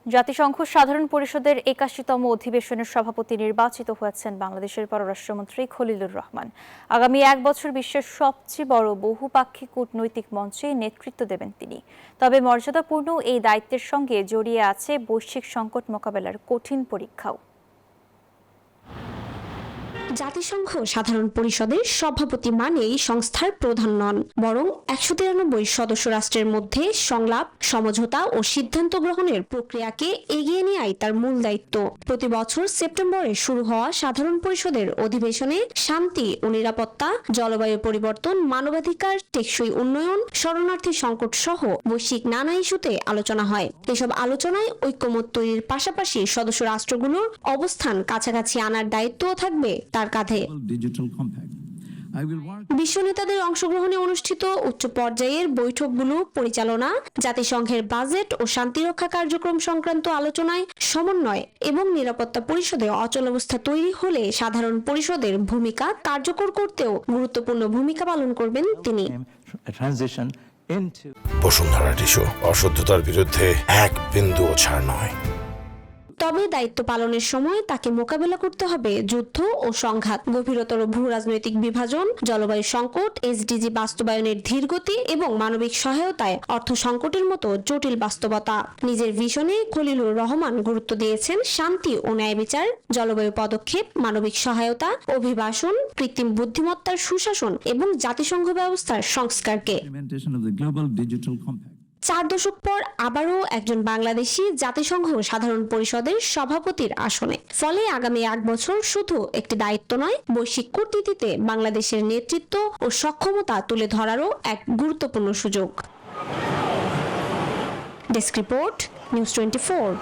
জাতিসংঘ সাধারণ পরিষদের ৮১তম অধিবেশনের সভাপতি নির্বাচিত হয়েছেন বাংলাদেশের পররাষ্ট্রমন্ত্রী খলিলুর রহমান। আগামী এক বছর বিশ্বের সবচেয়ে বড় বহুপাক্ষিক কূটনৈতিক মঞ্চে নেতৃত্ব দেবেন তিনি। তবে মর্যাদাপূর্ণ এই দায়িত্বের সঙ্গে জড়িয়ে আছে বৈশ্বিক সংকট মোকাবেলার কঠিন পরীক্ষাও। জাতিসংঘ সাধারণ পরিষদের সভাপতি মানেই সংস্থার প্রধান নন, বরং ১৯৩ সদস্য রাষ্ট্রের মধ্যে সংলাপ, সমঝোতা ও সিদ্ধান্ত গ্রহণের প্রক্রিয়াকে এগিয়ে নেওয়াই তার মূল দায়িত্ব। প্রতি বছর সেপ্টেম্বরে শুরু হওয়া সাধারণ পরিষদের অধিবেশনে শান্তি ও নিরাপত্তা, জলবায়ু পরিবর্তন, মানবাধিকার, টেকসই উন্নয়ন, শরণার্থী সংকট সহ বৈশ্বিক নানা ইস্যুতে আলোচনা হয়। এসব আলোচনায় ঐক্যমত তৈরির পাশাপাশি সদস্য রাষ্ট্রগুলোর অবস্থান কাছাকাছি আনার দায়িত্বও থাকবে তার কাঁধে। বিশ্ব নেতাদের অংশগ্রহণে অনুষ্ঠিত উচ্চ পর্যায়ের বৈঠকগুলো পরিচালনা, জাতিসংঘের বাজেট ও শান্তিরক্ষা কার্যক্রম সংক্রান্ত আলোচনায় সমন্বয় এবং নিরাপত্তা পরিষদে অচলাবস্থা তৈরি হলে সাধারণ পরিষদের ভূমিকা কার্যকর করতেও গুরুত্বপূর্ণ ভূমিকা পালন করবেন তিনি। বসুন্ধরা টিস্যু, অশুদ্ধতার বিরুদ্ধে এক বিন্দুও ছাড় নয়। তবে দায়িত্ব পালনের সময় তাকে মোকাবেলা করতে হবে যুদ্ধ ও সংঘাত, গভীরতর ভূ রাজনৈতিক বিভাজন, জলবায়ু সংকট, এসডিজি বাস্তবায়নের ধীরগতি এবং মানবিক সহায়তায় অর্থ সংকটের মতো জটিল বাস্তবতা। নিজের ভিশনে খলিলুর রহমান গুরুত্ব দিয়েছেন শান্তি ও ন্যায় বিচার, জলবায়ু পদক্ষেপ, মানবিক সহায়তা, অভিবাসন, কৃত্রিম বুদ্ধিমত্তার সুশাসন এবং জাতিসংঘ ব্যবস্থার সংস্কারকে। 4 দশক পর আবারও একজন বাংলাদেশি জাতিসংঘ সাধারণ পরিষদের সভাপতির আসনে। ফলে আগামী এক বছর শুধু একটি দায়িত্ব নয়, বৈশ্বিক কূটনীতিতে বাংলাদেশের নেতৃত্ব ও সক্ষমতা তুলে ধরারও এক গুরুত্বপূর্ণ সুযোগ। Desk report, news 24।